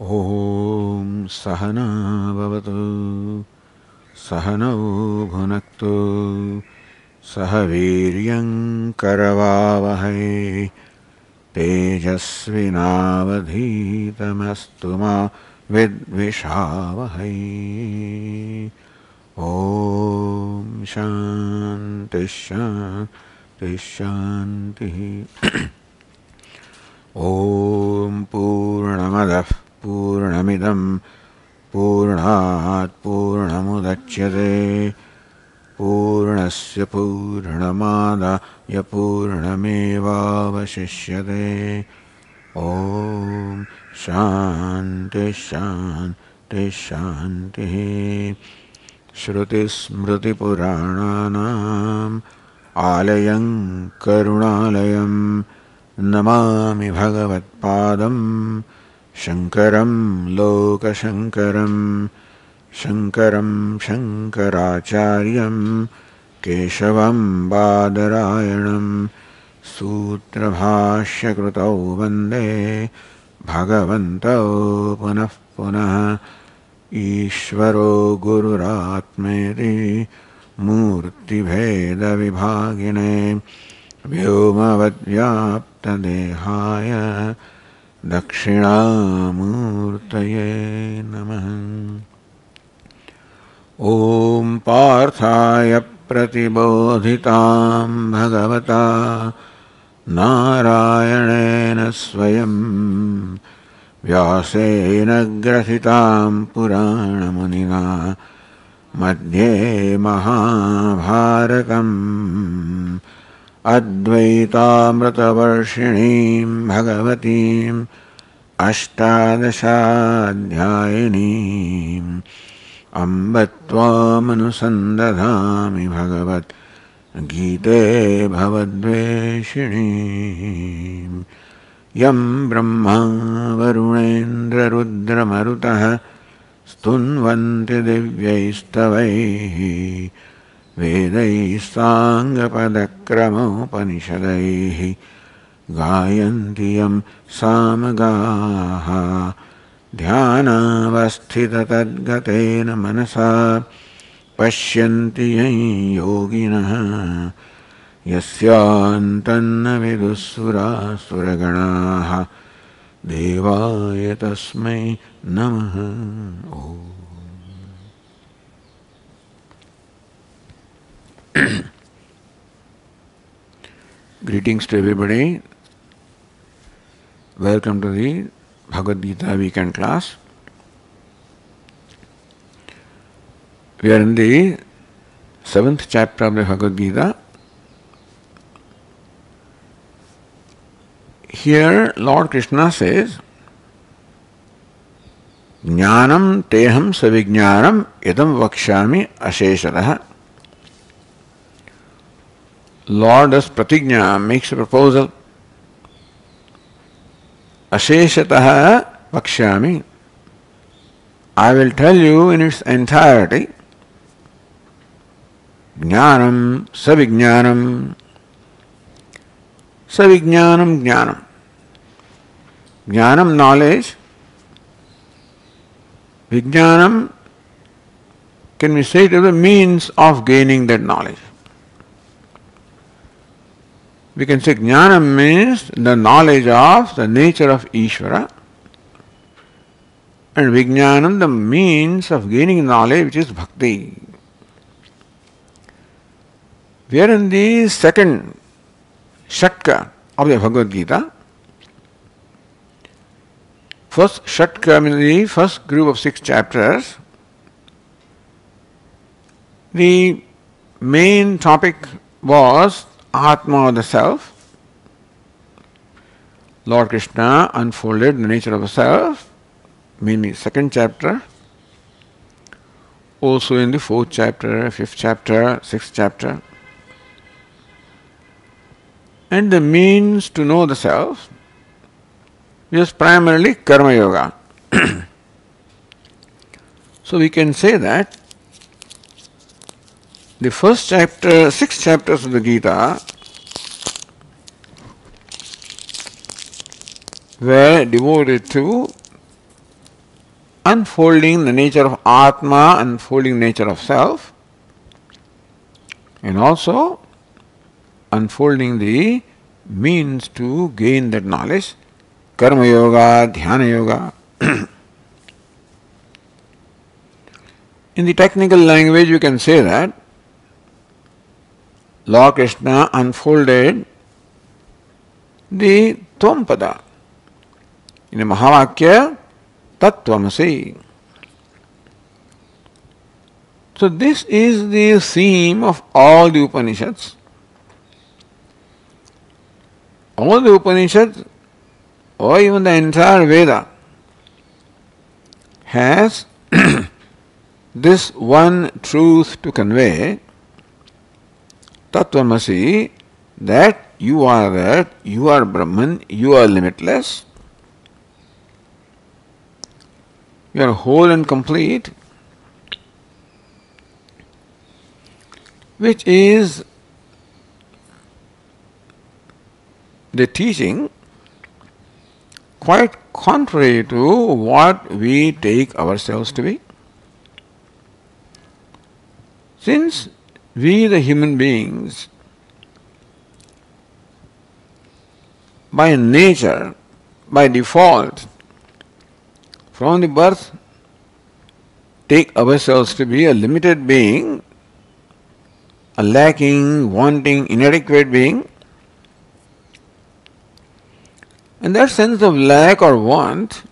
Om Sahana Bhavatu Sahanau Bhunaktu Sahaviryam Karavavahai Tejasvinavadhitamastu ma Vidvishavahai. Om Shanti Shanti Shanti. Om Purnamadah Purnamidam Purnat Purnamudachyate Purnasya Purnamadaya Purnamevavashishyate. Om Shanti Shanti Shanti. Shruti Smriti Purananam Alayam Karunalayam Namami Bhagavatpadam Shankaram Lokashankaram Shankaram Shankaracharyam Keshavam Badarayanam Sutrabhashya Krutau Vande Bhagavantau Punah Punah Ishvaro Gururatmeti Murti Bheda Vibhagine Vyomavadvyaptadehaya Dakshinamurtaye Namaha. Om Parthaya Pratibodhitam Bhagavata Narayanena Swayam Vyasena Grasitam Puranamunina Madhye Mahabharatam Advaitamritavarshiniim Bhagavatim Ashtadashaadhyayiniim Ambatvāmanusandadhāmi Bhagavat Gīte Bhavadveshiniim Yam Brahma Varunendra Rudra Marutaha Stunvanti Divyaistavaihi Vedai Sangapadakramaupanishadaihi Gayantiyam Samagaha Dhyanavasthita Tadgatena Manasa Pashyanti Yoginaha Yasyantanna Vidusura Suraganaha Devaya Tasmai Namaha. Om. Greetings to everybody. Welcome to the Bhagavad Gita weekend class. We are in the 7th chapter of the Bhagavad Gita. Here Lord Krishna says, Jnanam teham savijnanam idam vakshami asheshataha. Lord as Pratigna makes a proposal. Asheshataha vakshami. I will tell you in its entirety. Jnanam, savijnanam. Savijnanam, jnanam. Jnanam, knowledge. Vijnanam can be said as the means of gaining that knowledge. We can say Jnanam means the knowledge of the nature of Ishvara, and Vijnanam the means of gaining knowledge, which is Bhakti. We are in the second Shatka of the Bhagavad Gita. First Shatka means the first group of 6 chapters. The main topic was Atma, the self. Lord Krishna unfolded the nature of the self, meaning 2nd chapter, also in the 4th chapter, 5th chapter, 6th chapter. And the means to know the self is primarily Karma Yoga. So we can say that the first chapter, 6 chapters of the Gita were devoted to unfolding the nature of Atma, unfolding nature of self, and also unfolding the means to gain that knowledge, karma yoga, dhyana yoga. In the technical language, you can say that Lord Krishna unfolded the Tvam-pada in a Mahavakya, Tattvamasi. So this is the theme of all the Upanishads. All the Upanishads, or even the entire Veda, has this one truth to convey, Tattvamasi, that you are Brahman, you are limitless, you are whole and complete, which is the teaching quite contrary to what we take ourselves to be. Since we, the human beings, by nature, by default, from the birth, take ourselves to be a limited being, a lacking, wanting, inadequate being, and that sense of lack or want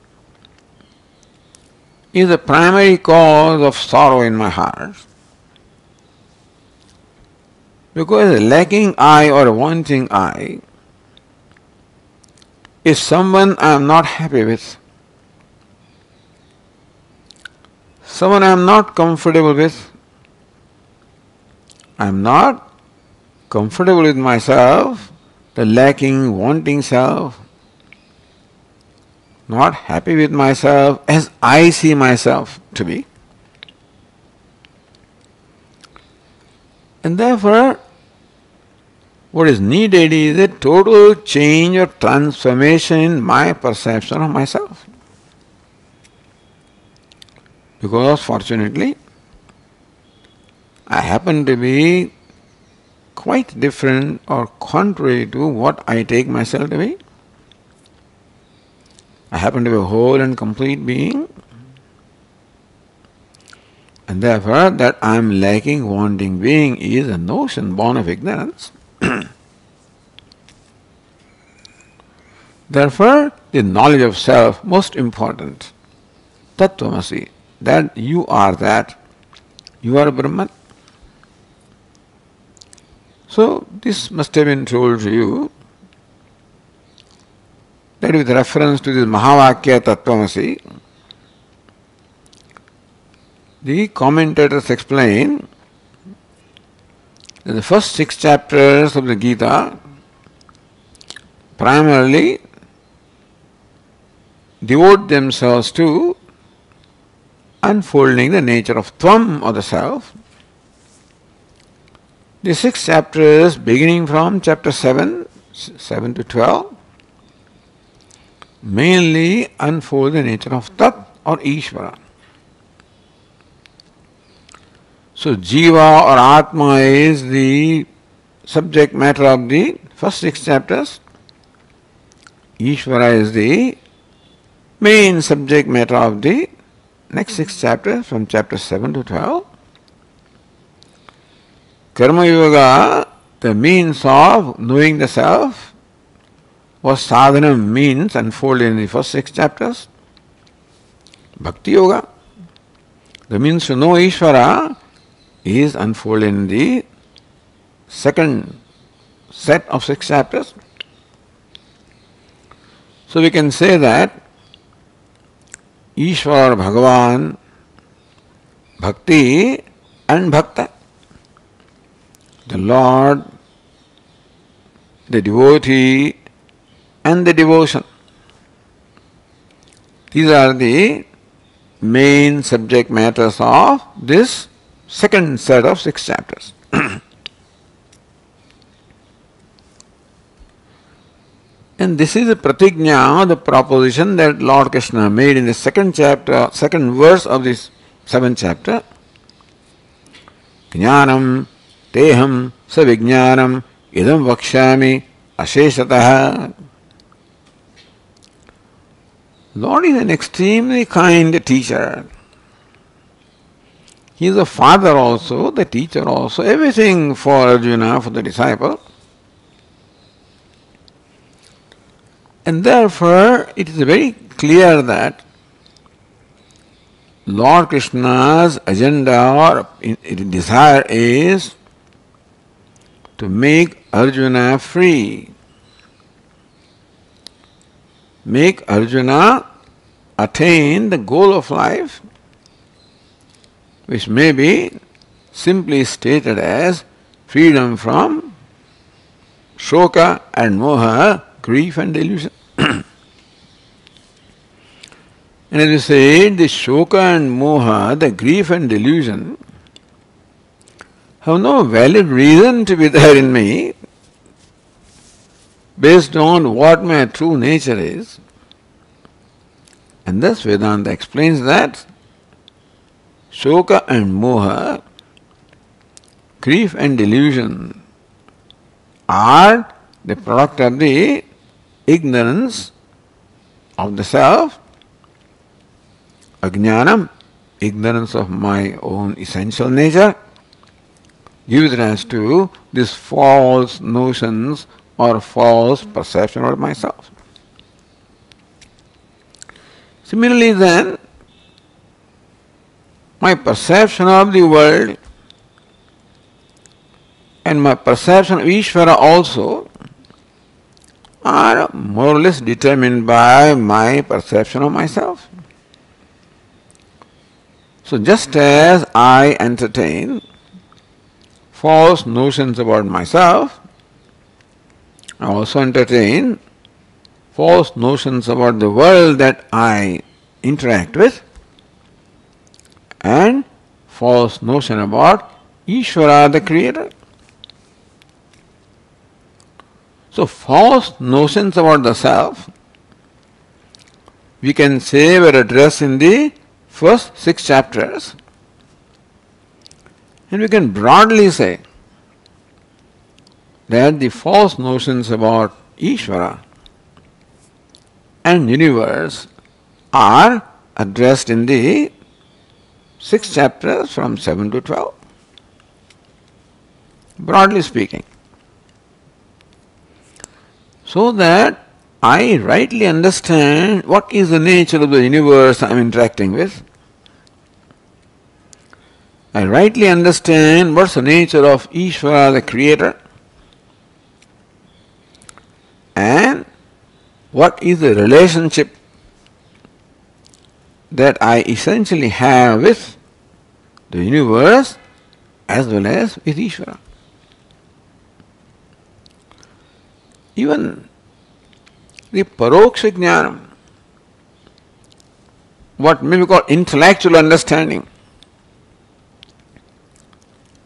is the primary cause of sorrow in my heart. Because a lacking I or a wanting I is someone I am not happy with, someone I am not comfortable with. I am not comfortable with myself, the lacking, wanting self, not happy with myself as I see myself to be. And therefore, what is needed is a total change or transformation in my perception of myself. Because fortunately, I happen to be quite different or contrary to what I take myself to be. I happen to be a whole and complete being, and therefore that I am lacking, wanting being is a notion born of ignorance. Therefore, the knowledge of self, most important, Tattvamasi, that you are Brahman. So, this must have been told to you that with reference to this Mahavakya Tattvamasi, the commentators explain that the first 6 chapters of the Gita primarily devote themselves to unfolding the nature of Tvam or the self. The 6 chapters beginning from chapter 7 to 12 mainly unfold the nature of Tat or Ishvara. So Jiva or Atma is the subject matter of the first 6 chapters. Ishvara is the main subject matter of the next 6 chapters from chapter 7 to 12. Karma Yoga, the means of knowing the self, was sadhana means unfolded in the first 6 chapters. Bhakti Yoga, the means to know Ishvara, is unfolded in the second set of 6 chapters. So we can say that Ishvara, Bhagavan, Bhakti and Bhakta, the Lord, the devotee and the devotion, these are the main subject matters of this second set of 6 chapters. And this is the pratigna, the proposition that Lord Krishna made in the second chapter, second verse of this seventh chapter. Jnanam teham savijnanam idam vakshami asheshataha. Lord is an extremely kind teacher. He is a father also, the teacher also, everything for Arjuna, for the disciple. And therefore, it is very clear that Lord Krishna's agenda or desire is to make Arjuna free. Make Arjuna attain the goal of life, which may be simply stated as freedom from shoka and moha, grief and delusion. And as we said, the shoka and moha, the grief and delusion, have no valid reason to be there in me based on what my true nature is. And thus Vedanta explains that shoka and moha, grief and delusion, are the product of the ignorance of the self, ajnanam, ignorance of my own essential nature, gives rise to these false notions or false perception of myself. Similarly then, my perception of the world and my perception of Ishvara also are more or less determined by my perception of myself. So just as I entertain false notions about myself, I also entertain false notions about the world that I interact with and false notion about Ishvara, the Creator. So false notions about the self, we can say were addressed in the first 6 chapters, and we can broadly say that the false notions about Ishvara and universe are addressed in the 6 chapters from 7 to 12, broadly speaking, so that I rightly understand what is the nature of the universe I am interacting with. I rightly understand what's the nature of Ishvara, the Creator, and what is the relationship that I essentially have with the universe as well as with Ishvara. Even the paroksha jnanam, what may be called intellectual understanding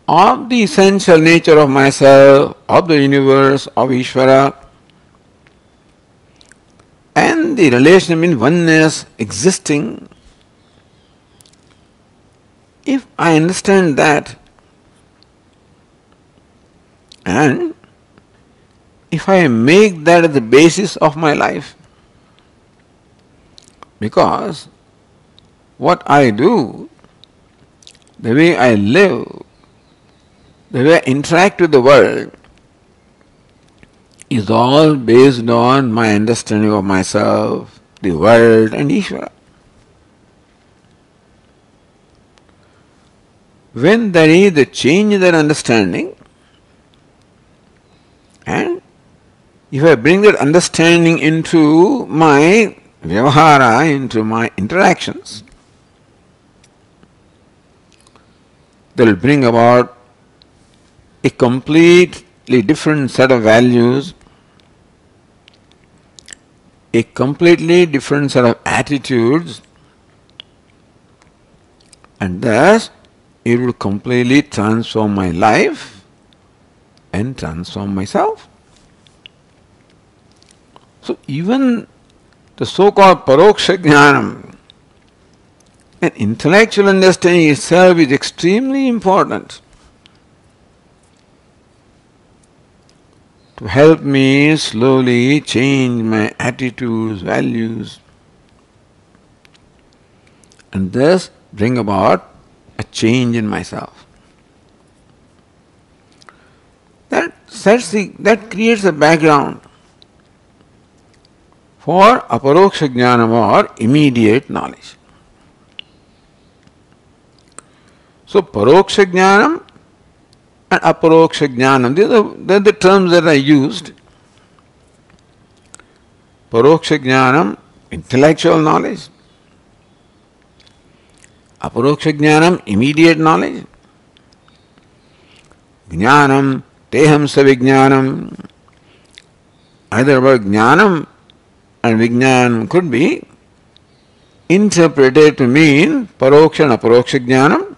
of the essential nature of myself, of the universe, of Ishvara, and the relation in oneness existing, if I understand that, and if I make that as the basis of my life, because what I do, the way I live, the way I interact with the world, is all based on my understanding of myself, the world and Ishvara. When there is a change in that understanding, and if I bring that understanding into my vyavahara, into my interactions, that will bring about a completely different set of values, a completely different set of attitudes, and thus it will completely transform my life and transform myself. So even the so-called paroksha jnanam, an intellectual understanding itself is extremely important to help me slowly change my attitudes, values, and thus bring about a change in myself. That creates a background for aparoksha jnanam or immediate knowledge. So paroksha jnanam and aparoksha jnanam, these are the terms that are used. Paroksha jnanam, intellectual knowledge. Aparoksha jnanam, immediate knowledge. Jnanam, teham savijnanam. Either word jnanam and vijnanam could be interpreted to mean paroksha and aparoksha jnanam,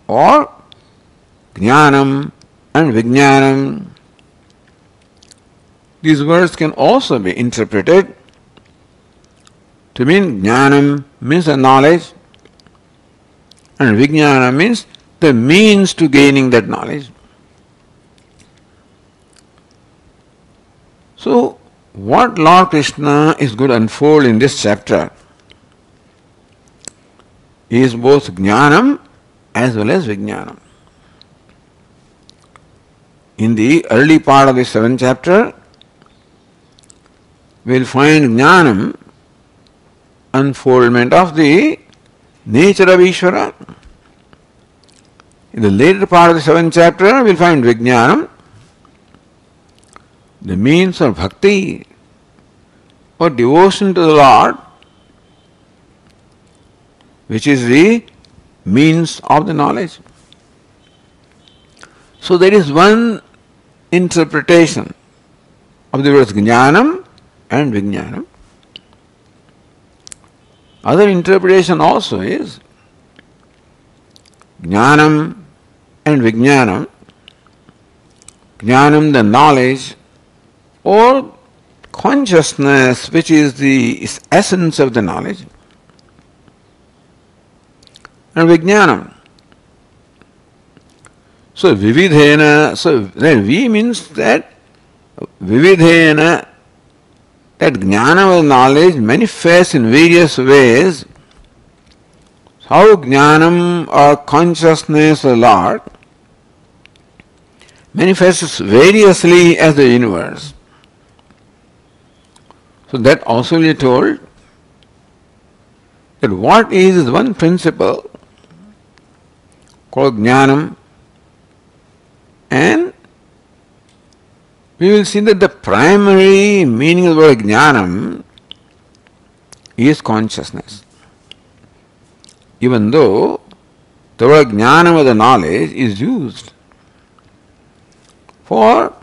or jnanam and vijnanam. These words can also be interpreted to mean jnanam means a knowledge and vijnanam means the means to gaining that knowledge. So, what Lord Krishna is going to unfold in this chapter is both jnanam as well as vijnanam. In the early part of the 7th chapter, we will find jnanam, unfoldment of the nature of Ishvara. In the later part of the 7th chapter, we will find vijnanam, the means of bhakti or devotion to the Lord, which is the means of the knowledge. So there is one interpretation of the words jnanam and vijnanam. Other interpretation also is jnanam and vijnanam. Jnanam, the knowledge or consciousness, which is the essence of the knowledge, and vijnanam. So vividhena, so then V means that vividhena, that jnana of knowledge manifests in various ways. How jnanam or consciousness of the Lord manifests variously as the universe. So that also we are told that what is one principle called jnanam, and we will see that the primary meaning of the word jnanam is consciousness. Even though the word jnanam of the knowledge is used for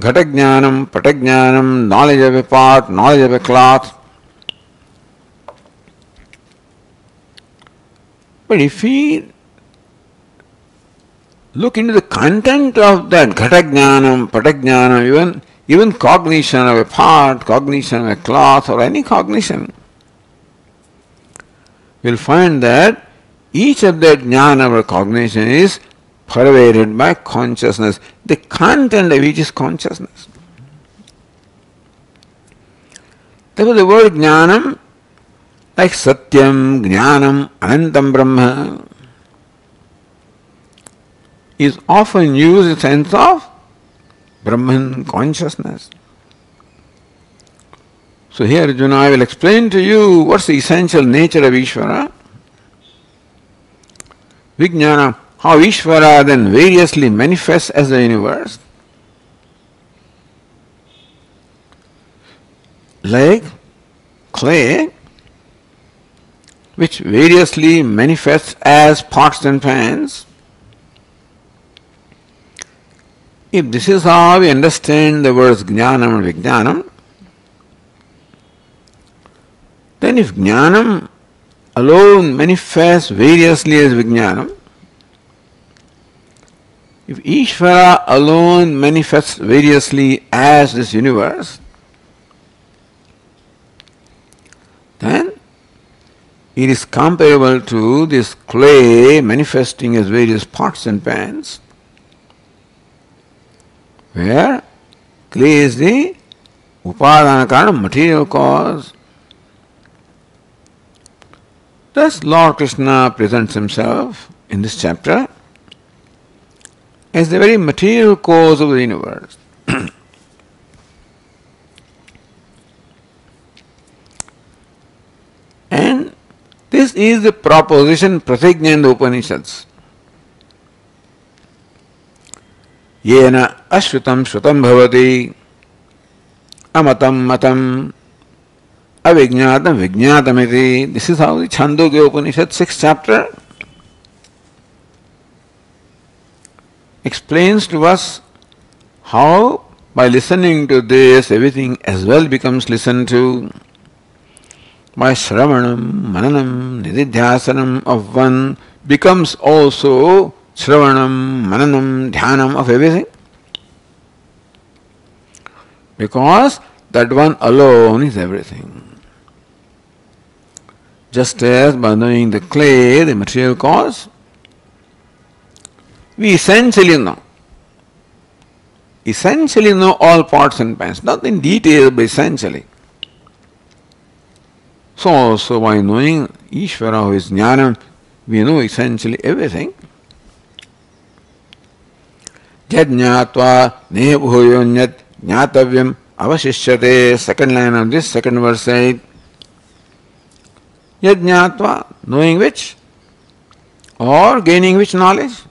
ghatagyanam, patagyanam, knowledge of a pot, knowledge of a cloth. But if we look into the content of that ghatagyanam, patagyanam, even cognition of a pot, cognition of a cloth, or any cognition, we'll find that each of that jnana or cognition is pervaded by consciousness. The content of each is consciousness. Therefore the word jnanam, like satyam, jnanam, anantam brahma, is often used in the sense of Brahman consciousness. So here Arjuna, I will explain to you what's the essential nature of Ishvara. Vijnana, how Ishvara then variously manifests as the universe. Like clay, which variously manifests as pots and pans. If this is how we understand the words jnanam and vijnanam, then if jnanam alone manifests variously as vijnanam, if Ishvara alone manifests variously as this universe, then it is comparable to this clay manifesting as various pots and pans, where clay is the upadana karana, material cause. Thus Lord Krishna presents himself in this chapter as the very material cause of the universe. And this is the proposition Pratigna in the Upanishads. Yena ashrutam shrutam bhavati, amatam matam, avijñātam vijñātamiti. This is how the Chandogya Upanishad, 6th chapter, explains to us how by listening to this everything as well becomes listened to. By Shravanam, Mananam, Nididhyasanam of one becomes also Shravanam, Mananam, Dhyanam of everything. Because that one alone is everything. Just as by knowing the clay, the material cause, we essentially know all pots and pans, not in detail but essentially. So also by knowing Ishvara who is Jnanam, we know essentially everything. Jad jnatva nebhuyonyat jnatavyam avashishyate. Second line of this second verse said, Yad jnatva, knowing which or gaining which knowledge?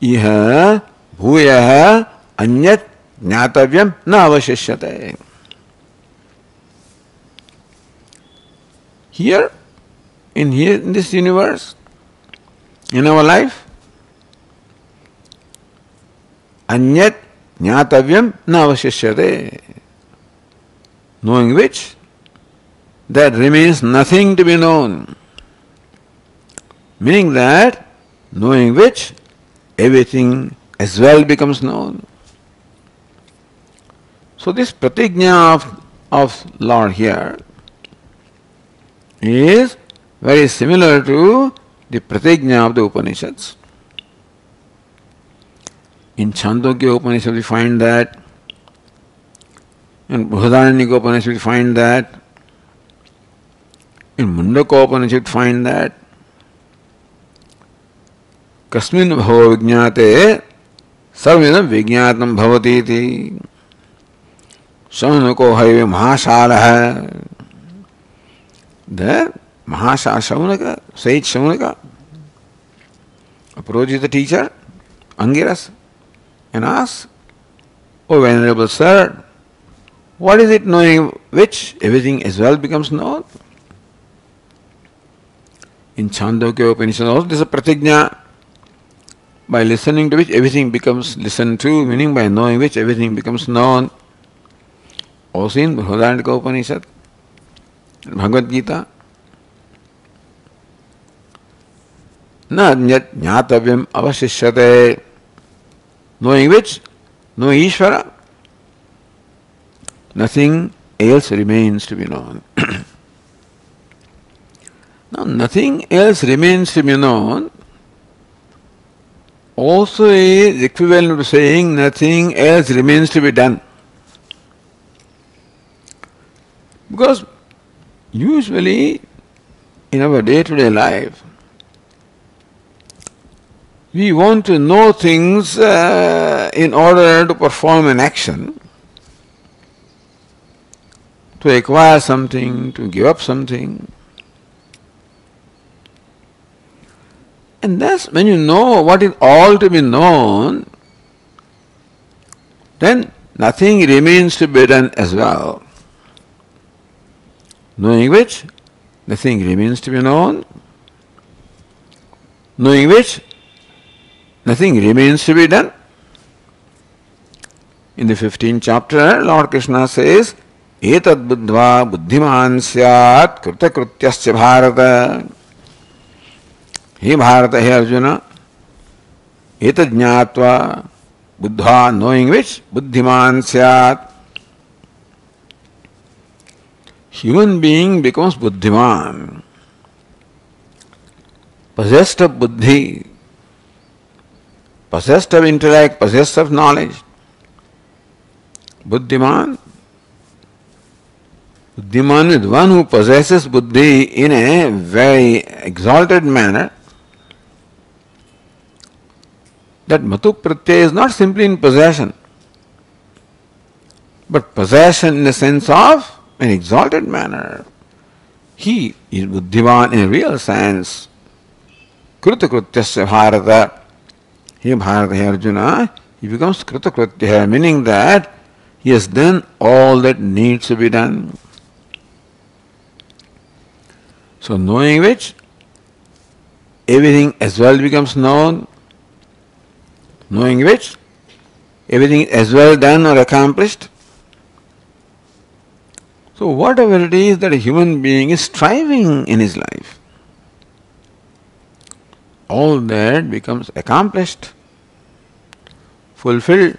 Iha bhuyaha anyat jnatavyam na avashishyate. Here in this universe, in our life, anyat jnatavyam na avashishyate, knowing which there remains nothing to be known, meaning that knowing which everything as well becomes known. So this pratigna of Lord here is very similar to the pratigna of the Upanishads. In Chandogya Upanishad we find that, in Bhagavad Upanishad we find that, in Mundaka Upanishad we find that, Kasmin bhava vijñāte sarvedam vijñātam bhavati iti saunako haive mahasalaha. There, Mahasala Shaunaka, sage Shaunaka, approaches the teacher, Angiras, and asks, O Venerable Sir, what is it knowing which everything as well becomes known? In Chandogya Upanishad also there is a pratigna, by listening to which everything becomes listened to, meaning by knowing which everything becomes known. Also in Bhagavad Upanishad, Bhagavad Gita, na anyat jnatavyam avashishyate, knowing which, knowing Ishvara, nothing else remains to be known. Now nothing else remains to be known also is equivalent to saying nothing else remains to be done. Because usually in our day-to-day life, we want to know things in order to perform an action, to acquire something, to give up something. And thus, when you know what is all to be known, then nothing remains to be done as well. Knowing which, nothing remains to be known. Knowing which, nothing remains to be done. In the 15th chapter, Lord Krishna says, Etad buddhva buddhiman syat krita krutyasya bharata. He Bharata, he Arjuna, Etad jnatva buddha, knowing which buddhiman syat. Human being becomes buddhiman, possessed of buddhi, possessed of intellect, possessed of knowledge. Buddhiman. Buddhiman is one who possesses buddhi in a very exalted manner. That matu pratyaya is not simply in possession, but possession in the sense of an exalted manner. He is buddhiman in a real sense. Kritakrutyasya bharata. He Bharata, he Arjuna, he becomes kritakritya, meaning that he has done all that needs to be done. So knowing which, everything as well becomes known. Knowing which, everything is as well done or accomplished. So whatever it is that a human being is striving in his life, all that becomes accomplished, fulfilled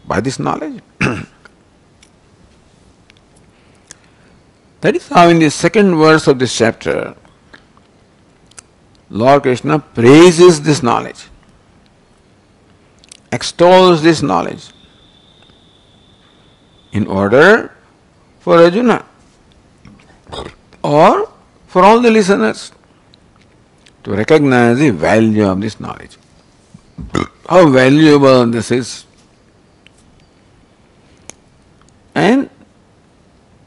by this knowledge. That is how in the second verse of this chapter, Lord Krishna praises this knowledge, extols this knowledge, in order for Arjuna or for all the listeners to recognize the value of this knowledge. How valuable this is. And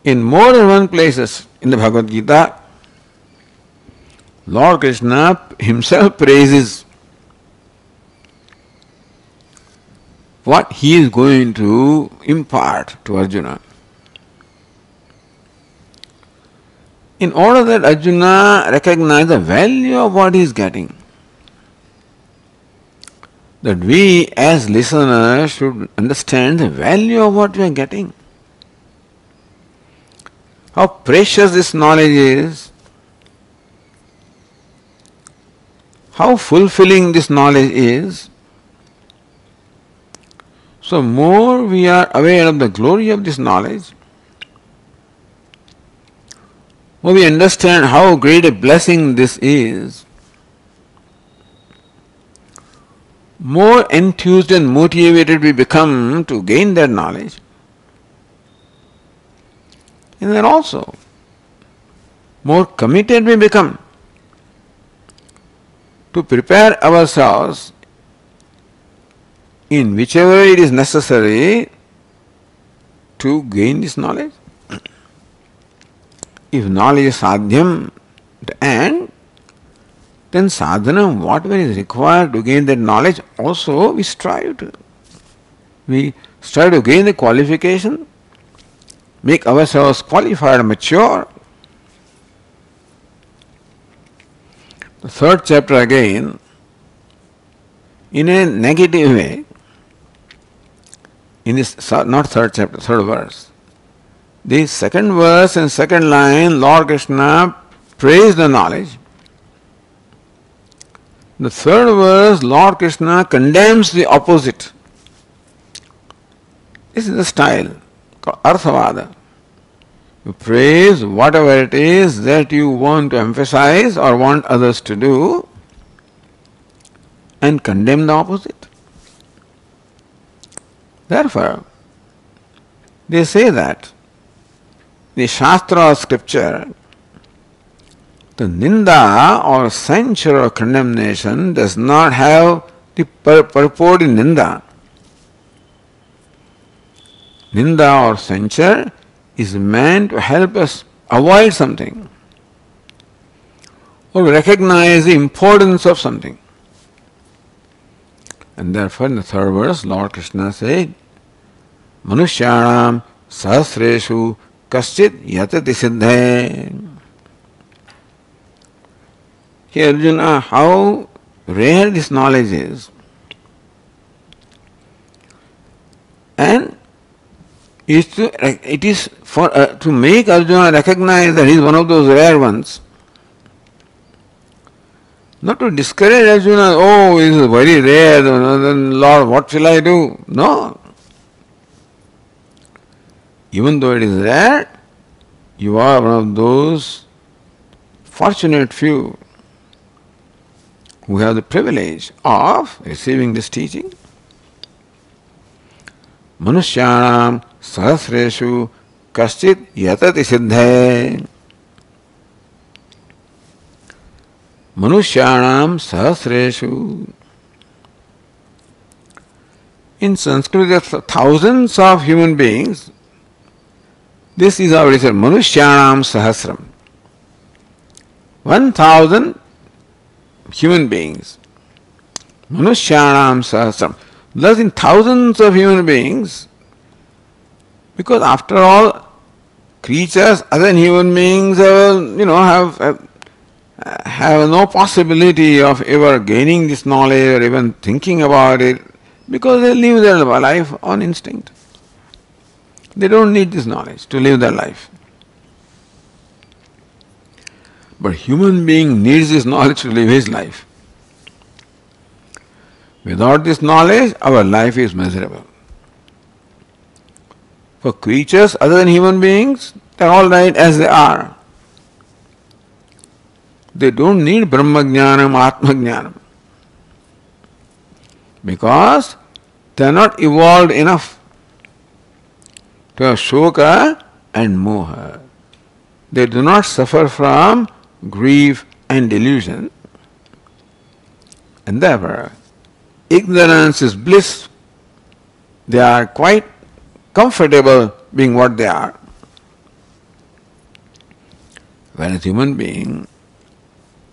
in more than one places in the Bhagavad Gita, Lord Krishna himself praises what he is going to impart to Arjuna, in order that Arjuna recognize the value of what he is getting. That we as listeners should understand the value of what we are getting. How precious this knowledge is, how fulfilling this knowledge is. So more we are aware of the glory of this knowledge, more we understand how great a blessing this is, more enthused and motivated we become to gain that knowledge. And then also, more committed we become to prepare ourselves in whichever it is necessary to gain this knowledge. If knowledge is sadhyam, and then sadhanam, whatever is required to gain that knowledge, also we strive to. We strive to gain the qualification, make ourselves qualified and mature. The third chapter again, in a negative way, in this, not third chapter, third verse. The second verse and second line, Lord Krishna praised the knowledge. The third verse, Lord Krishna condemns the opposite. This is the style called Arthavada. You praise whatever it is that you want to emphasize or want others to do, and condemn the opposite. Therefore, they say that the Shastra or scripture, the ninda or censure or condemnation does not have the purport in ninda. Ninda or censure is meant to help us avoid something or recognize the importance of something. And therefore in the third verse Lord Krishna said, Manushyanam sahasreshu kaschit yatati siddhe. Here Arjuna, how rare this knowledge is. And it is for to make Arjuna recognize that he is one of those rare ones. Not to discourage Arjuna, oh, it is very rare, then Lord, what shall I do? No. Even though it is rare, you are one of those fortunate few who have the privilege of receiving this teaching. Manushyanam sahasreshu kaschit yatati siddhe. Manushyanam sahasreshu. In Sanskrit, there are thousands of human beings. This is how it is said, Manushyanam sahasram. 1,000 human beings. Manushyanam sahasram. Thus in thousands of human beings, because after all, creatures other than human beings have no possibility of ever gaining this knowledge or even thinking about it, because they live their life on instinct. They don't need this knowledge to live their life. But human being needs this knowledge to live his life. Without this knowledge, our life is miserable. For creatures other than human beings, they are all right as they are. They don't need Brahma-jnanam, Atma-jnanam. Because they are not evolved enough to have shoka and moha. They do not suffer from grief and delusion. And therefore, ignorance is bliss. They are quite comfortable being what they are. Whereas human being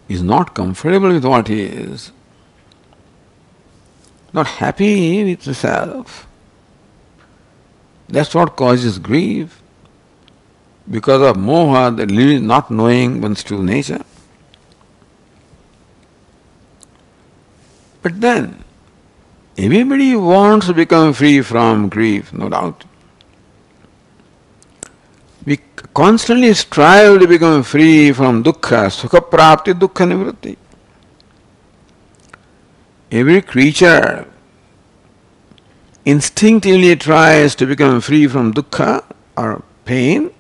is not comfortable with what he is, not happy with himself. That's what causes grief, because of moha, that is not knowing one's true nature. But then, everybody wants to become free from grief, no doubt. We constantly strive to become free from dukkha, sukha prapti, dukkha nivritti. Every creature instinctively tries to become free from dukkha or pain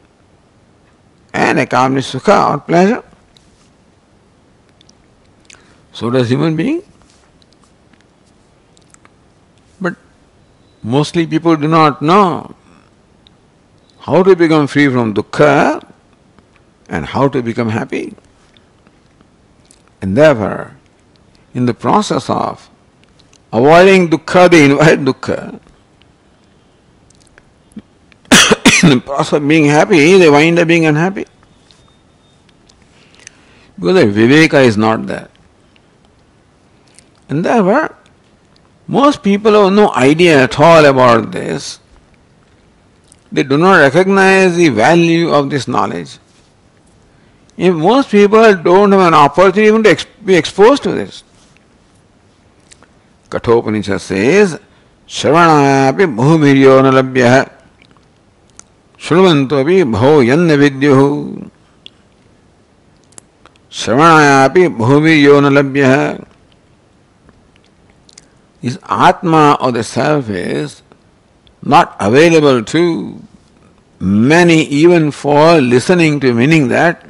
and accomplish sukha or pleasure. So does human being. But mostly people do not know how to become free from dukkha and how to become happy. And therefore, in the process of avoiding dukkha, they invite dukkha. In the process of being happy, they wind up being unhappy. Because their viveka is not there. And therefore, most people have no idea at all about this. They do not recognize the value of this knowledge. If most people don't have an opportunity even to be exposed to this. Kathopanishad says, Shravanayapi bhumiryo nalabhyah Shruvantopi bho yanna vidyuhu Shravanayapi bhumiryo nalabhyah. This Atma or the Self is not available to many even for listening to, meaning that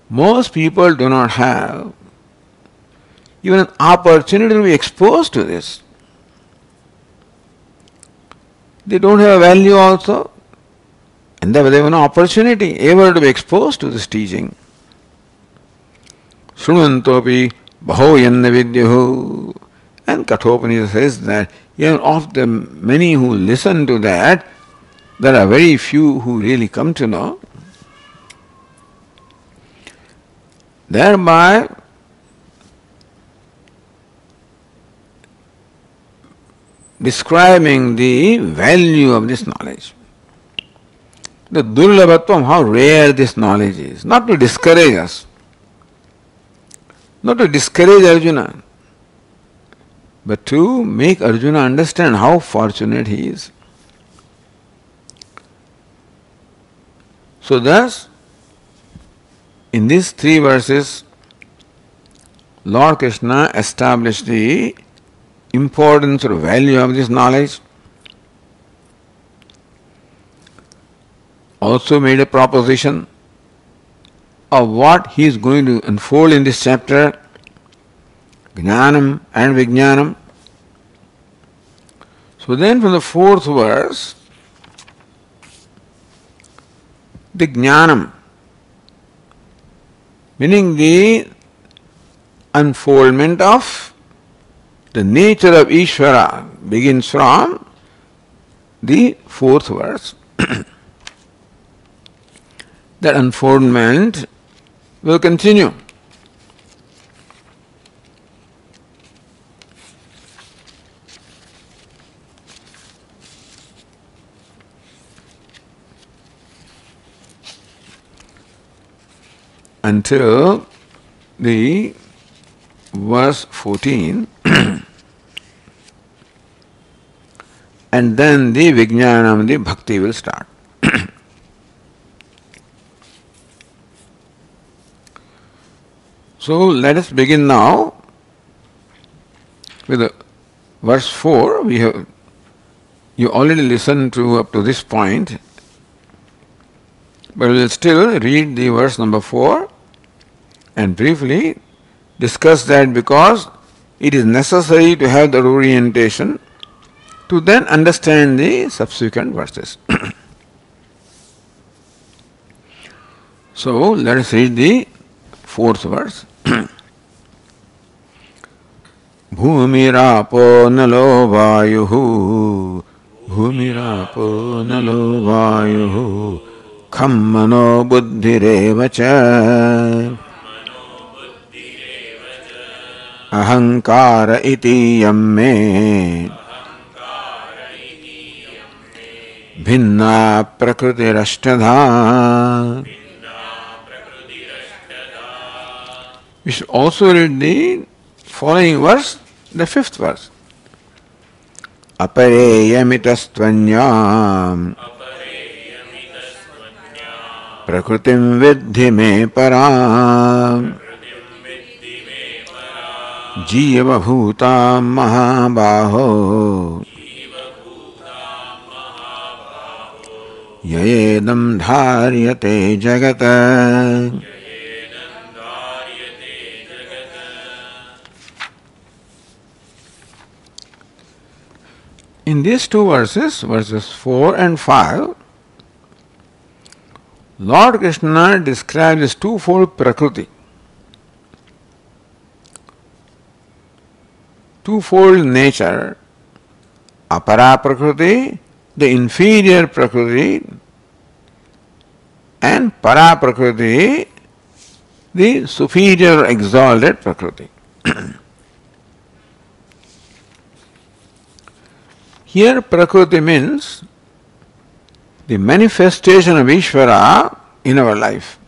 most people do not have even an opportunity to be exposed to this. They don't have a value also, and therefore they have no opportunity ever to be exposed to this teaching. Shrunvantopi baho yanna vidyuhu. And Kathopanishad says that even of the many who listen to that, there are very few who really come to know. Thereby, describing the value of this knowledge. The durlabhatvam, how rare this knowledge is. Not to discourage us, not to discourage Arjuna, but to make Arjuna understand how fortunate he is. So thus, in these 3 verses, Lord Krishna established the importance or value of this knowledge. Also made a proposition of what he is going to unfold in this chapter, Jnanam and Vijnanam. So then from the fourth verse, the Jnanam, meaning the unfoldment of the nature of Ishvara, begins from the fourth verse. That unfoldment will continue. Until the verse 14 and then the Vijnanam, the Bhakti will start. So let us begin now with verse 4. You already listened to up to this point, but we will still read the verse number 4 and briefly discuss that, because it is necessary to have the orientation to then understand the subsequent verses. So let us read the fourth verse. Bhumirapo nalo vayuhu, Bhumirapo nalo vayuhu, Khammano buddhirevacha, Ahankara iti yamme, Bhinna prakrutirashtadha. We should also read the following verse, the fifth verse. Apareyamitastvanyam prakrutim vidhi me param jiva bhutam mahabaho yayedam dharyate jagata. In these two verses, verses 4 and 5, Lord Krishna describes this twofold Prakriti, twofold nature, Apara Prakriti, the inferior Prakriti, and Para Prakriti, the superior exalted Prakriti. Here Prakriti means the manifestation of Ishvara in our life.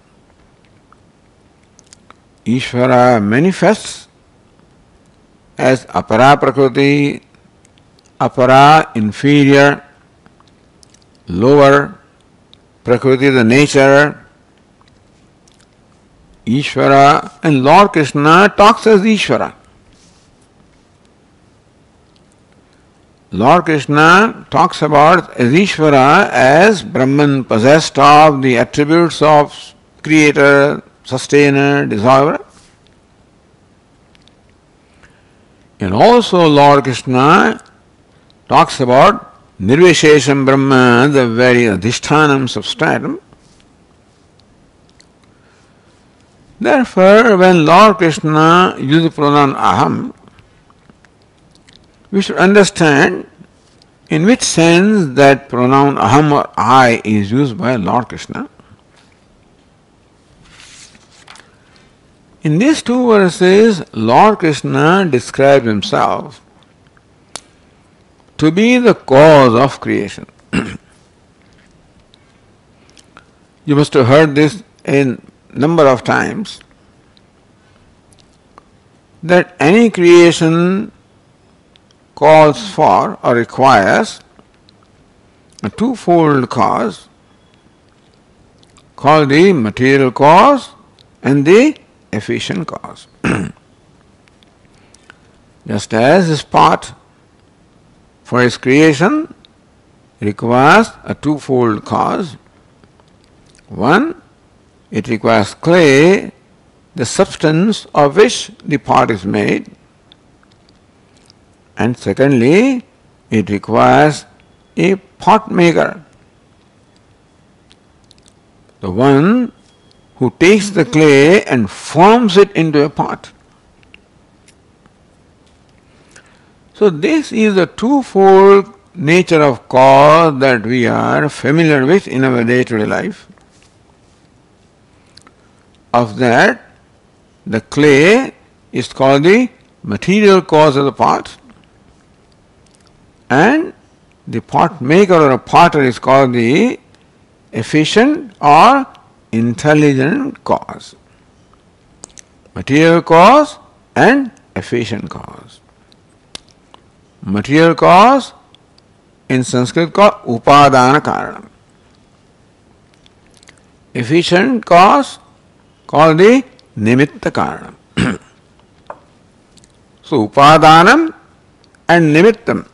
Ishvara manifests as Apara Prakriti, Apara inferior, lower Prakriti, the nature, Ishvara, and Lord Krishna talks as Ishvara. Lord Krishna talks about as Ishvara as Brahman possessed of the attributes of creator, sustainer, dissolver. And also Lord Krishna talks about Nirvishesham Brahma, the very adhishthanam substratum. Therefore, when Lord Krishna uses the pronoun aham, we should understand in which sense that pronoun aham or I is used by Lord Krishna. In these two verses, Lord Krishna describes himself to be the cause of creation. You must have heard this a number of times, that any creation calls for or requires a twofold cause called the material cause and the efficient cause. Just as this pot, for its creation, requires a twofold cause. One, it requires clay, the substance of which the pot is made. And secondly, it requires a pot maker, the one who takes the clay and forms it into a pot. So this is the twofold nature of cause that we are familiar with in our day-to-day life. Of that, the clay is called the material cause of the pot, and the pot maker or a potter is called the efficient or intelligent cause. Material cause and efficient cause. Material cause in Sanskrit called upadana karanam. Efficient cause called the nimitta karanam. So upadanam and nimittam,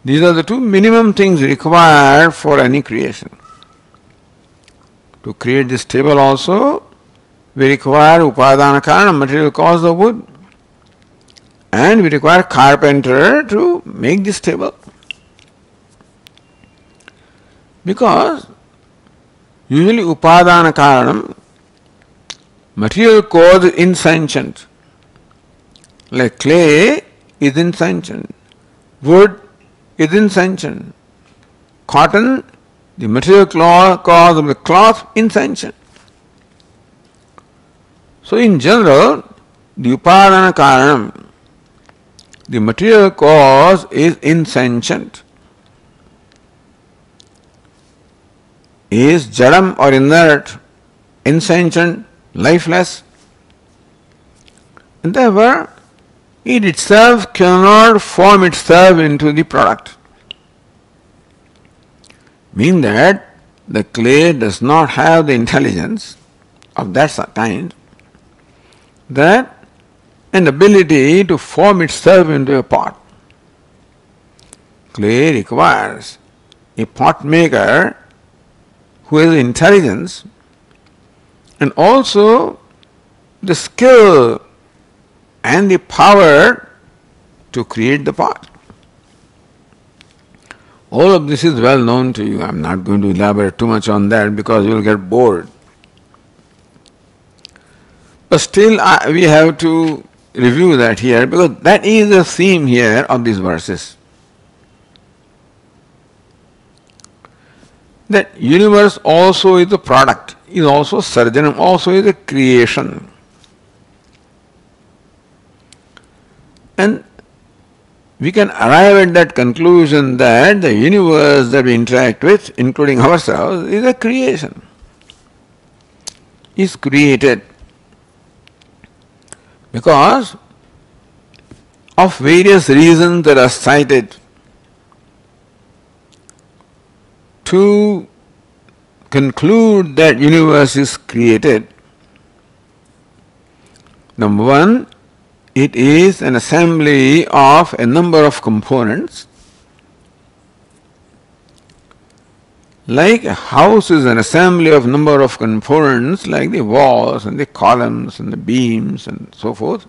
these are the two minimum things required for any creation. To create this table also, we require upadana karanam, material cause of wood. And we require carpenter to make this table. Because usually upadana karanam, material cause is insentient. Like clay is insentient, wood is insentient, cotton, the material cause of the cloth, insentient. So in general, the upadana karanam, the material cause is insentient, is jadam or inert, insentient, lifeless. And therefore, it itself cannot form itself into the product. Meaning that the clay does not have the intelligence of that kind, that an ability to form itself into a pot. Clay requires a pot maker who has intelligence and also the skill and the power to create the pot. All of this is well known to you. I am not going to elaborate too much on that because you will get bored. But still we have to review that here because that is the theme here of these verses. That universe also is a product, is also sarjanam, also is a creation. And we can arrive at that conclusion that the universe that we interact with, including ourselves, is a creation, is created. Because of various reasons that are cited to conclude that universe is created. Number one, it is an assembly of a number of components. Like a house is an assembly of number of components like the walls and the columns and the beams and so forth.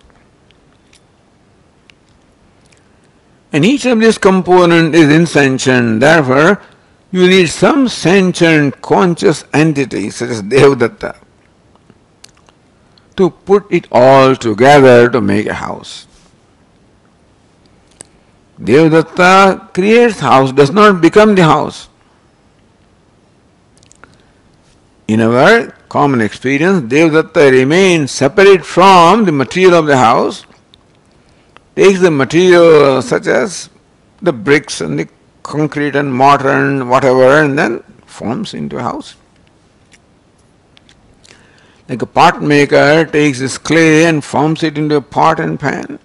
And each of these components is insentient, therefore you need some sentient conscious entity such as Devadatta to put it all together to make a house. Devadatta creates house, does not become the house. In our common experience, Devadatta remains separate from the material of the house, takes the material such as the bricks and the concrete and mortar and whatever, and then forms into a house. Like a pot maker takes this clay and forms it into a pot and pan.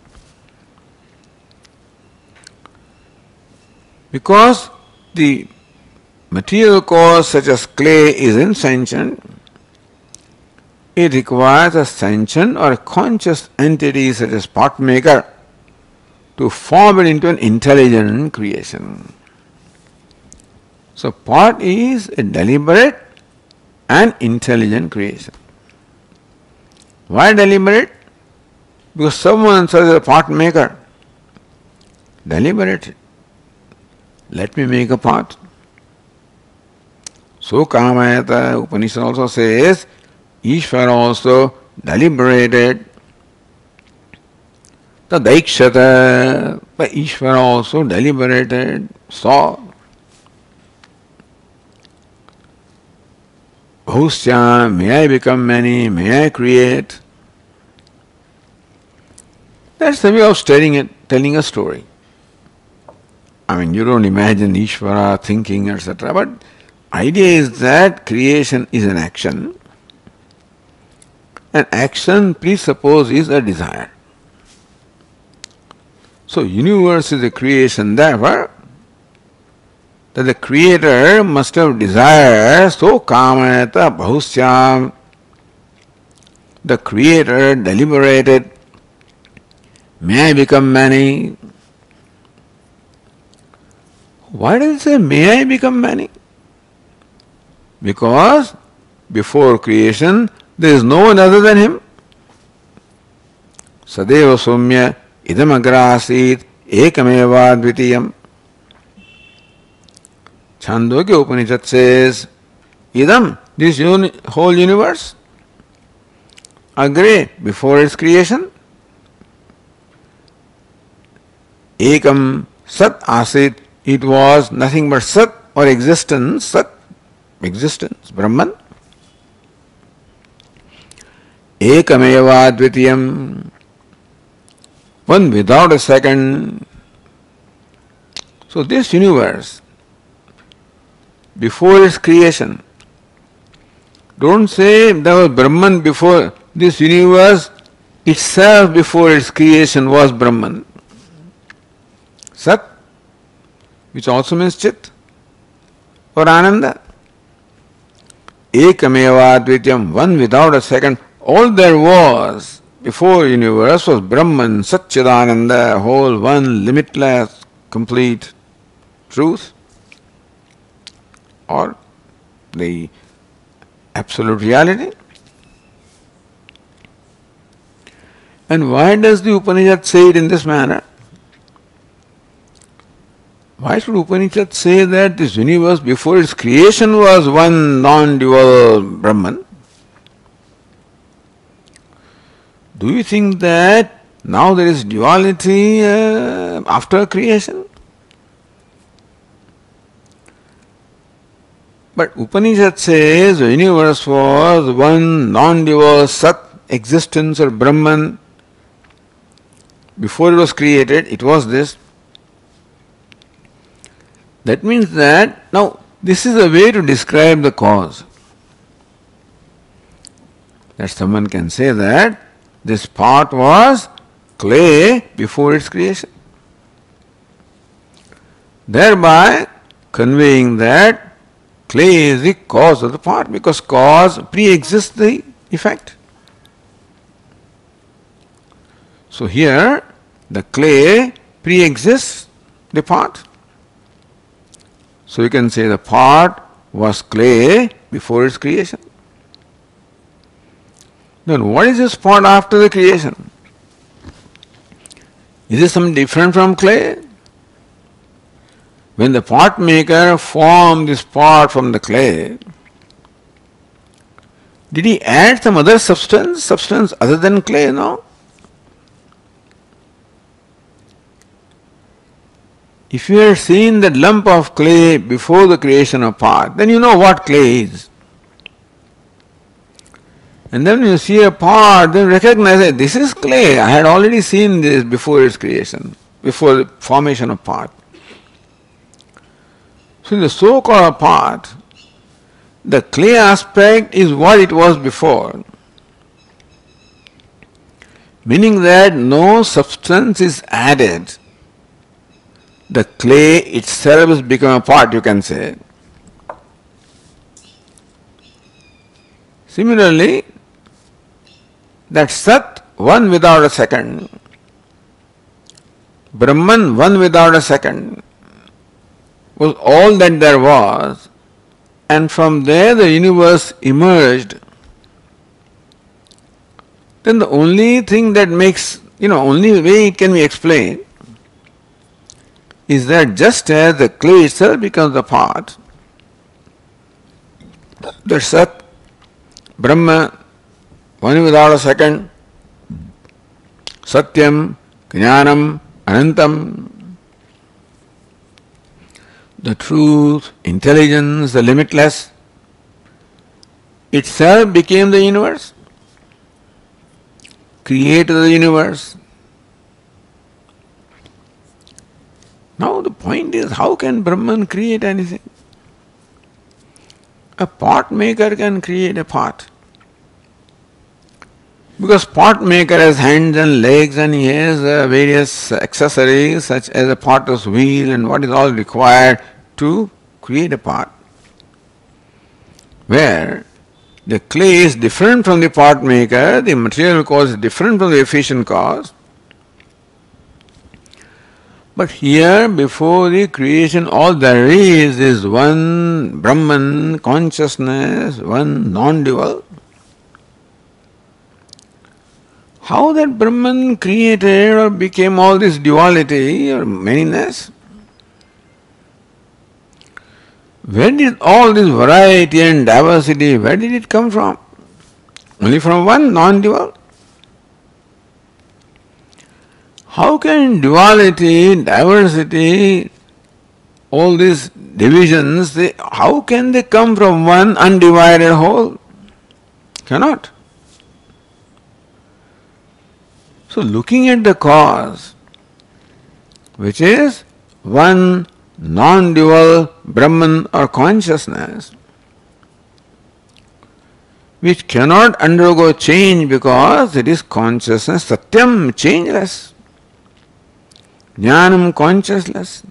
Because the material cause such as clay is insentient, it requires a sentient or a conscious entity such as pot maker to form it into an intelligent creation. So pot is a deliberate and intelligent creation. Why deliberate? Because someone says a pot maker. Deliberate. Let me make a pot. So Kamayata Upanishad also says, Ishvara also deliberated. The Daikshata, but Ishvara also deliberated, saw. Bhusya, may I become many, may I create. That's the way of telling a story. I mean, you don't imagine Ishvara thinking, etc. But idea is that creation is an action. And action presupposes a desire. So universe is a creation, therefore, that the creator must have desire, so kamayata bahusyam. The creator deliberated, may I become many? Why does it say, may I become many? Because before creation, there is no one other than him. Sadeva Somya idam agrasit ekameva dvitiyam. Chandogya Upanishad says, idam, this whole universe, agre, before its creation, ekam sat asit, it was nothing but sat or existence, sat, existence, Brahman. Ekameva dvitiyam, one without a second. So this universe, before its creation, don't say there was Brahman before. This universe itself before its creation was Brahman. Sat, which also means Chit or Ananda. Ekameva dvityam, one without a second. All there was before universe was Brahman, Satchidananda, whole one, limitless, complete truth, or the absolute reality. And why does the Upanishad say it in this manner? Why should Upanishad say that this universe before its creation was one non-dual Brahman? Do you think that now there is duality after creation? But Upanishad says the universe was one non-dual Sat, existence or Brahman. Before it was created, it was this. That means that, now, this is a way to describe the cause. That someone can say that this pot was clay before its creation. Thereby conveying that clay is the cause of the pot, because cause pre-exists the effect. So here, the clay pre-exists the pot. So you can say the pot was clay before its creation. Then what is this pot after the creation? Is it something different from clay? When the pot maker formed this pot from the clay, did he add some other substance other than clay? No. If you had seen that lump of clay before the creation of pot, then you know what clay is. And then when you see a pot, then recognize that this is clay. I had already seen this before its creation, before the formation of pot. So in the so-called pot, the clay aspect is what it was before. Meaning that no substance is added. The clay itself has become a pot, you can say. Similarly, that Sat, one without a second. Brahman, one without a second, was all that there was, and from there the universe emerged, then the only thing that makes, only way it can be explained is that just as the clay itself becomes a part, the Sat, Brahma, one without a second, Satyam, Jnanam, Anantam, the truth, intelligence, the limitless, itself became the universe, created the universe. Now the point is, how can Brahman create anything? A pot maker can create a pot. Because pot maker has hands and legs and he has various accessories such as a potter's wheel and what is all required to create a pot. Where the clay is different from the pot maker, the material cause is different from the efficient cause. But here, before the creation, all there is one Brahman consciousness, one non-dual. How that Brahman created or became all this duality or manyness? Where did all this variety and diversity, where did it come from? Only from one non-dual? How can duality, diversity, all these divisions, how can they come from one undivided whole? Cannot. So looking at the cause, which is one non-dual Brahman or consciousness, which cannot undergo change because it is consciousness, Satyam, changeless, Jnanam, consciousness,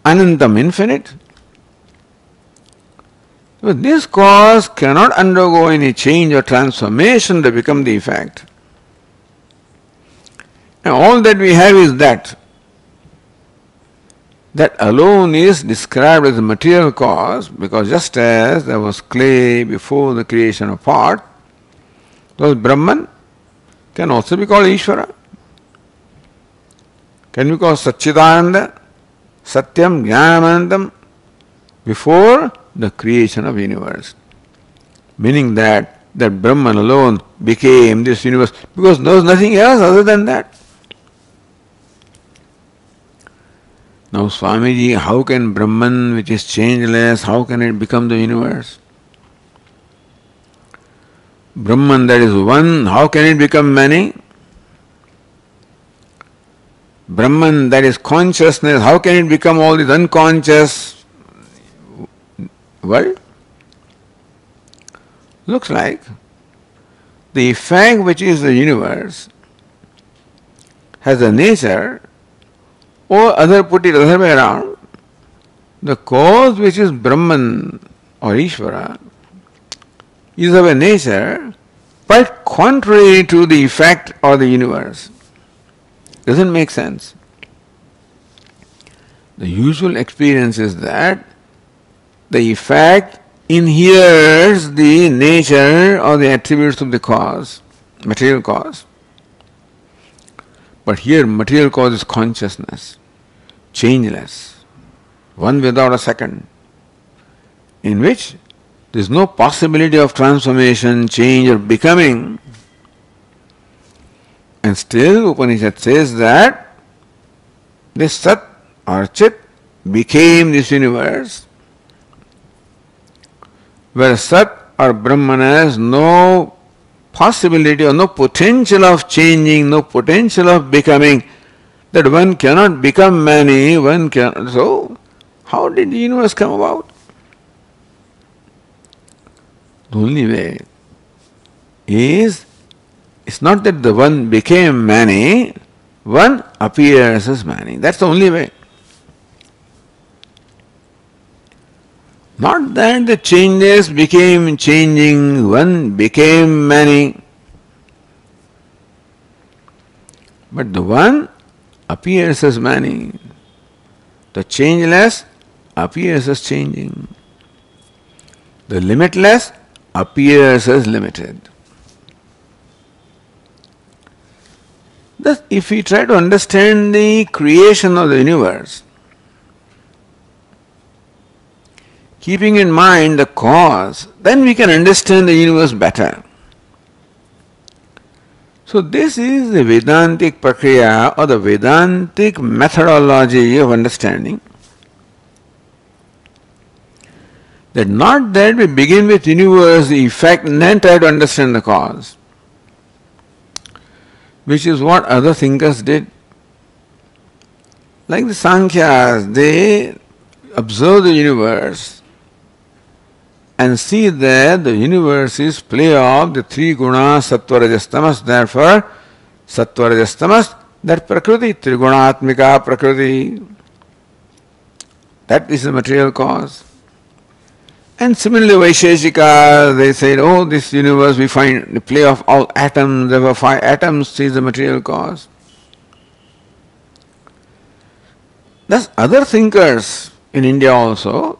Anantam, infinite. So this cause cannot undergo any change or transformation to become the effect. And all that we have is that. That alone is described as a material cause, because just as there was clay before the creation of pot, those Brahman can also be called Ishvara. Can be called Satchidananda, Satyam, Jnanamanandam, before the creation of universe. Meaning that Brahman alone became this universe, because there was nothing else other than that. Now Swamiji, how can Brahman, which is changeless, how can it become the universe? Brahman that is one, how can it become many? Brahman that is consciousness, how can it become all this unconscious world? Looks like the effect which is the universe has a nature, or put it other way around, the cause which is Brahman or Ishvara is of a nature quite contrary to the effect or the universe. Doesn't make sense. The usual experience is that the effect inheres the nature or the attributes of the cause, material cause. But here material cause is consciousness, changeless, one without a second, in which there is no possibility of transformation, change or becoming. And still Upanishad says that this Sat or Chit became this universe, where Sat or Brahman has no possibility or no potential of changing, no potential of becoming, that one cannot become many, one cannot. So, how did the universe come about? The only way is, it's not that the one became many, one appears as many. That's the only way. Not that the changes became changing, one became many. But the one appears as many. The changeless appears as changing. The limitless appears as limited. Thus, if we try to understand the creation of the universe, keeping in mind the cause, then we can understand the universe better. So this is the Vedantic Prakriya or the Vedantic methodology of understanding. That not that we begin with universe, the effect, and then try to understand the cause, which is what other thinkers did. Like the Sankhyas, they observe the universe and see that the universe is play of the three gunas, sattva, rajas, tamas. Therefore, sattva, rajas, tamas, that prakriti, trigunatmika prakriti, that is the material cause. And similarly, Vaisheshika, they said, oh, this universe we find the play of all atoms, there were 5 atoms is the material cause. Thus, other thinkers in India also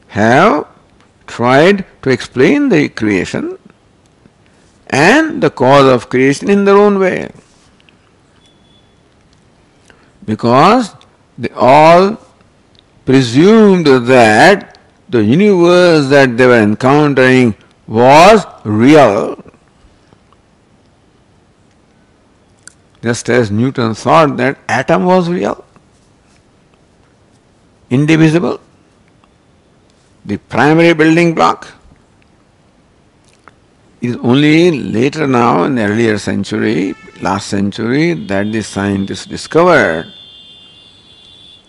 have tried to explain the creation and the cause of creation in their own way. Because they all presumed that the universe that they were encountering was real. Just as Newton thought that atom was real, indivisible, the primary building block. It is only later now, in the earlier century, last century, that the scientists discovered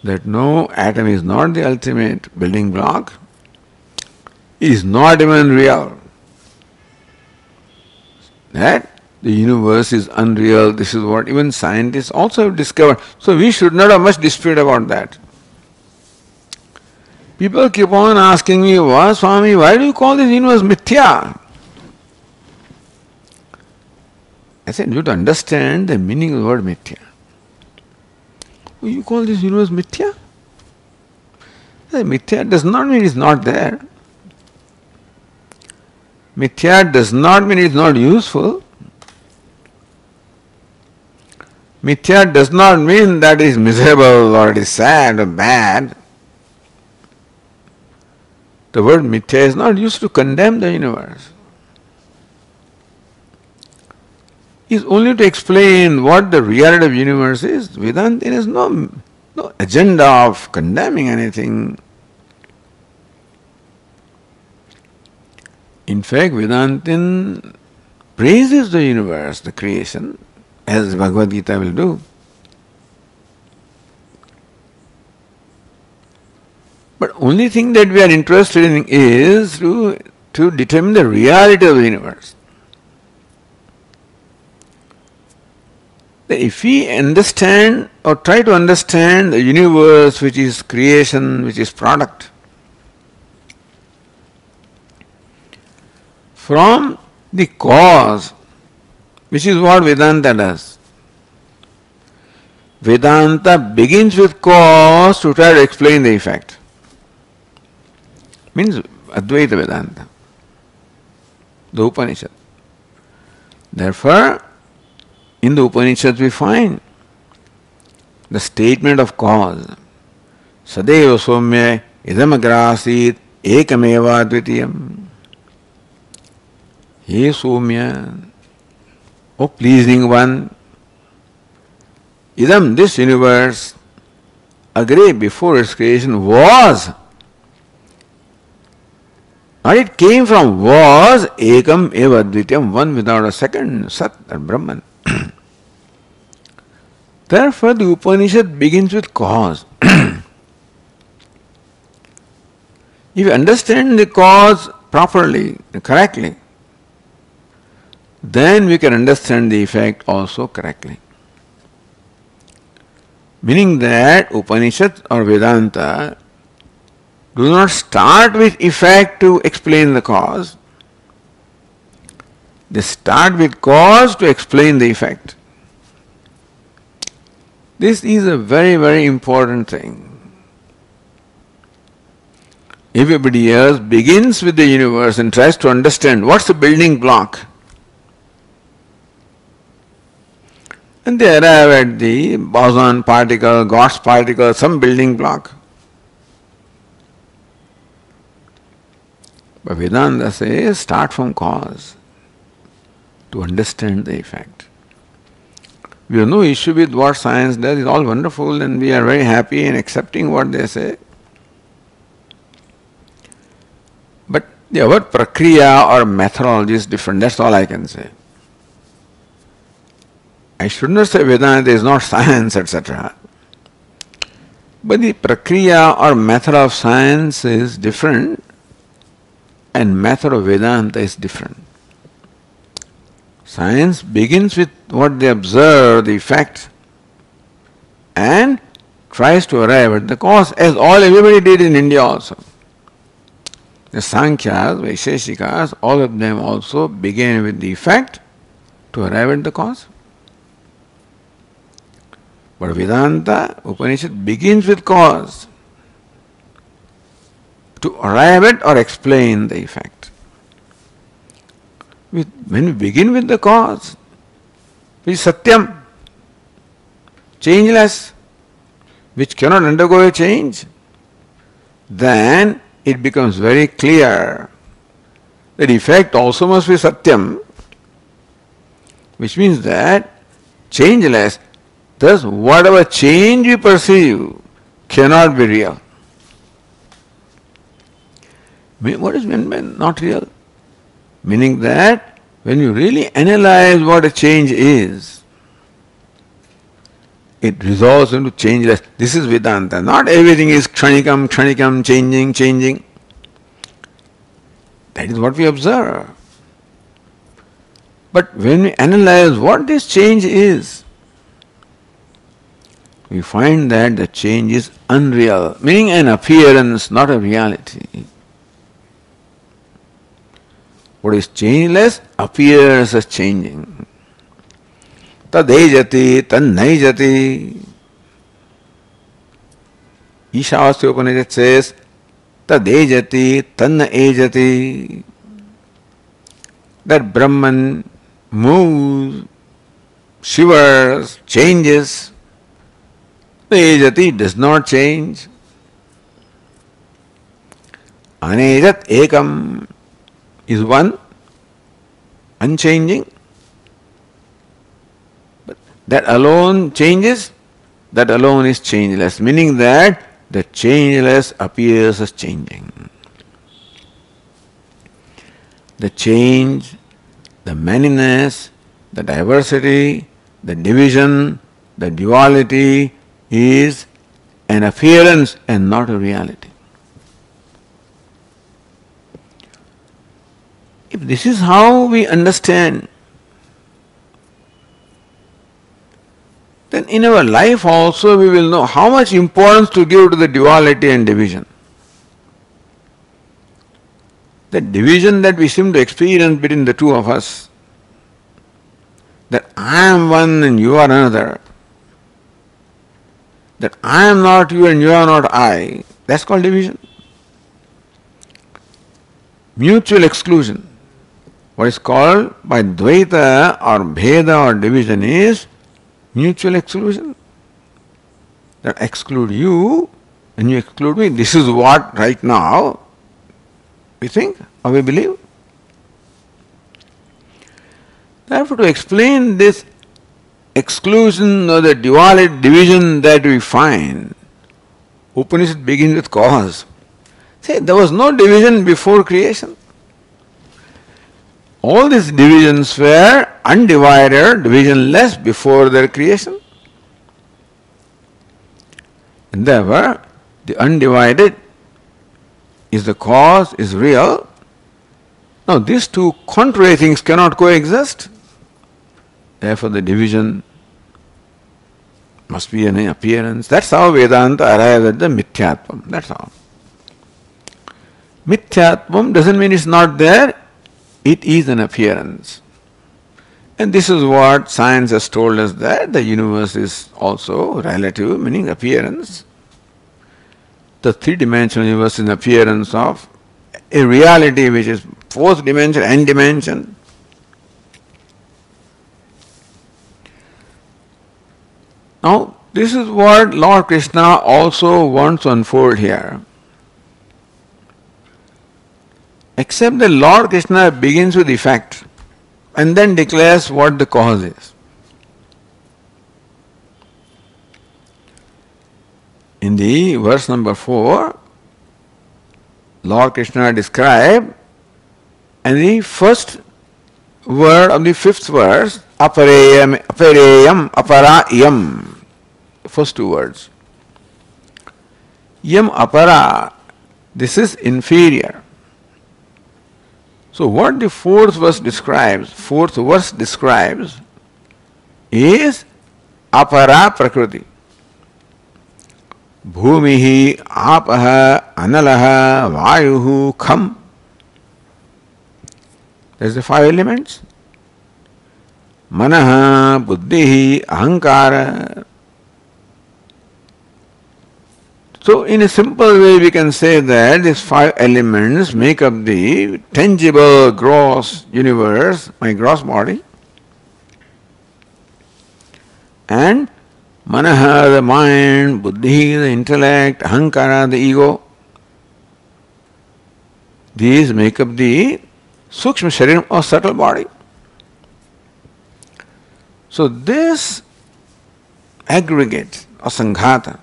that no, atom is not the ultimate building block, it is not even real. That the universe is unreal, this is what even scientists also have discovered. So we should not have much dispute about that. People keep on asking me, "Why, Swami, why do you call this universe mithya?" I said, you have to understand the meaning of the word mithya. Oh, you call this universe mithya? I said, mithya does not mean it is not there. Mithya does not mean it is not useful. Mithya does not mean that it is miserable or it is sad or bad. The word mithya is not used to condemn the universe. It is only to explain what the reality of the universe is. Vedanta has no agenda of condemning anything. In fact, Vedanta praises the universe, the creation, as Bhagavad Gita will do. But only thing that we are interested in is to determine the reality of the universe. If we understand or try to understand the universe, which is creation, which is product, from the cause, which is what Vedanta does. Vedanta begins with cause to try to explain the effect. Means Advaita Vedanta, the Upanishad. Therefore, in the Upanishads we find the statement of cause. Sadeva Somya idam agrasit ekameva advitiyam. He Somya, O pleasing one, idam, this universe, agre, before its creation, was. Not it came from, was ekam eva advitiyam, one without a second, Sat or Brahman. Therefore, the Upanishad begins with cause. If you understand the cause properly, correctly, then we can understand the effect also correctly. Meaning that Upanishad or Vedanta do not start with effect to explain the cause. They start with cause to explain the effect. This is a very, very important thing. Everybody else begins with the universe and tries to understand what's the building block. And they arrive at the boson particle, God's particle, some building block. But Vedanta says, start from cause to understand the effect. We have no issue with what science does, it's all wonderful and we are very happy in accepting what they say. But the word prakriya or methodology is different, that's all I can say. I should not say Vedanta is not science, etc. But the prakriya or method of science is different and method of Vedanta is different. Science begins with what they observe, the effect, and tries to arrive at the cause, as everybody did in India also. The Sankhyas, Vaisheshikas, all of them also began with the effect to arrive at the cause. But Vedanta, Upanishad begins with cause to arrive at or explain the effect. When we begin with the cause, which is Satyam, changeless, which cannot undergo a change, then it becomes very clear that effect also must be Satyam, which means that changeless, thus whatever change you perceive cannot be real. What is meant by not real? Meaning that when you really analyze what a change is, it resolves into changeless. This is Vedanta. Not everything is kshanikam, changing. That is what we observe. But when we analyze what this change is, we find that the change is unreal, meaning an appearance, not a reality. What is changeless appears as changing. Tadejati, tannaijati. Ishavasya Upanishad says, Tadejati, tannaejati. That Brahman moves, shivers, changes. Ejati does not change. Anejat ekam is one, unchanging. But that alone changes, that alone is changeless, meaning that the changeless appears as changing. The change, the manyness, the diversity, the division, the duality is an appearance and not a reality. If this is how we understand, then in our life also we will know how much importance to give to the duality and division. The division that we seem to experience between the two of us, that I am one and you are another, that I am not you and you are not I, that's called division. Mutual exclusion. What is called by Dvaita or Bheda or division is mutual exclusion. That exclude you and you exclude me. This is what right now we think or we believe. Therefore, to explain this exclusion or the duality division that we find, Upanishad begins with cause. Say, there was no division before creation. All these divisions were undivided, divisionless before their creation. And therefore, the undivided is the cause, is real. Now, these two contrary things cannot coexist. Therefore, the division must be an appearance. That's how Vedanta arrives at the Mithyatvam. That's all. Mithyatvam doesn't mean it's not there. It is an appearance. And this is what science has told us, that the universe is also relative, meaning appearance. The three-dimensional universe is an appearance of a reality which is fourth dimension, n dimension. Now, this is what Lord Krishna also wants to unfold here. Except that Lord Krishna begins with effect and then declares what the cause is. In the verse number 4, Lord Krishna described, and the first word of the fifth verse, apareyam, apareyam, aparayam. First two words. Yam apara, this is inferior. So what the fourth verse describes is apara prakriti. Bhumihi, apaha, analaha, vayuhu, kham. There's the five elements. Manaha, buddhihi, ahankara. So in a simple way we can say that these five elements make up the tangible gross universe, my gross body. And manaha, the mind, buddhi, the intellect, ahankara, the ego. These make up the sukshma shariram or subtle body. So this aggregate or sanghata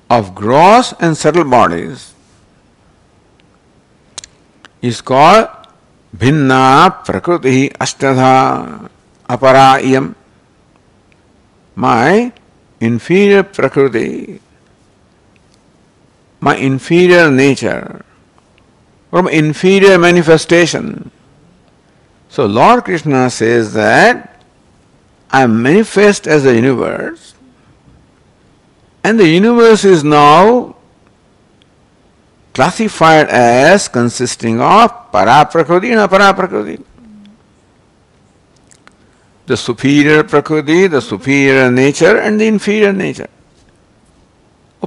of gross and subtle bodies is called bhinna prakriti ashtadha aparayam. My inferior prakriti, my inferior nature, or my inferior manifestation. So Lord Krishna says that I am manifest as the universe, and the universe is now classified as consisting of para prakriti and apara prakriti. The superior prakriti, the superior nature, and the inferior nature.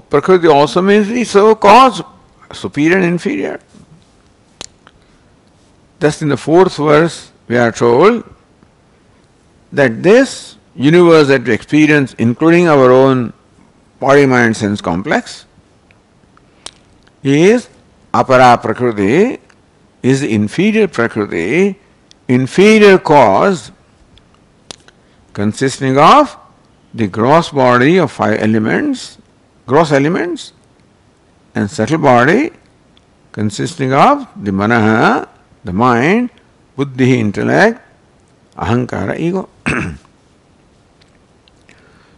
Prakriti also means the so cause, superior and inferior. Thus in the fourth verse we are told that this universe that we experience, including our own body, mind, sense complex, is apara prakriti, is the inferior prakriti, inferior cause, consisting of the gross body of five elements, gross elements, and subtle body consisting of the manaha, the mind, buddhi, intellect, ahankara, ego.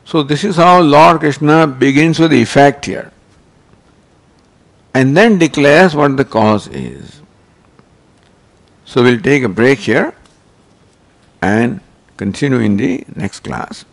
So this is how Lord Krishna begins with the effect here, and then declares what the cause is. So we'll take a break here and continue in the next class.